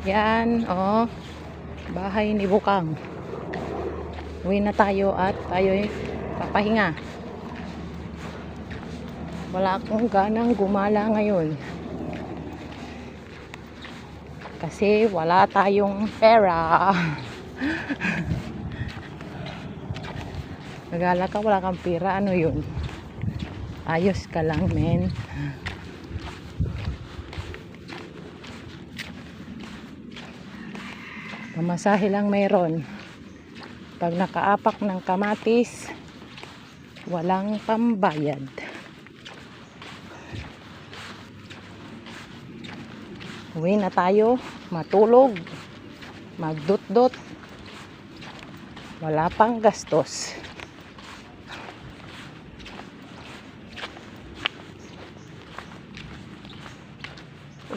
Yan, oh. Bahay ni Bukang. Uwi na tayo at tayo'y papahinga. Wala akong ganang gumala ngayon. Kasi wala tayong pera. Nagala ka, wala kang pera. Ano yun? Ayos ka lang, men. Pamasahe lang mayroon. Pag nakaapak ng kamatis, walang pambayad. Uwi na tayo, matulog, magdut-dut. Wala pang gastos.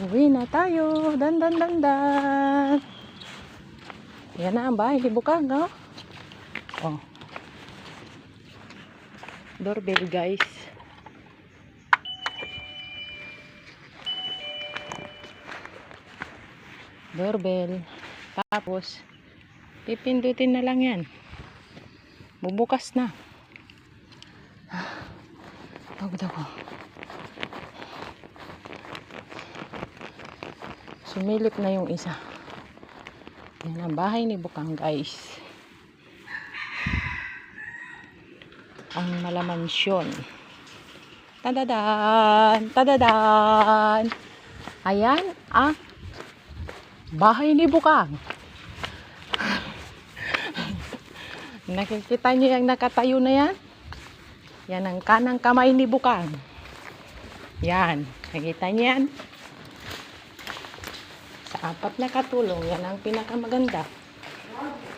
Uwi na tayo, dan. Yan na ang bahay ni Bukang, no? Oh. Doorbell, guys. Doorbell. Tapos, pipindutin na lang yan. Bubukas na. Pagod ako. Sumilip na yung isa. Yan ang bahay ni Bukang, guys. Ang malamansyon. Tadadan. Ayan ang bahay ni Bukang. Nakikita niyo yung nakatayo na yan? Yan ang kanang kamay ni Bukang. Yan. Nakita niyo yan? Sa apat na katulong, yan ang pinakamaganda.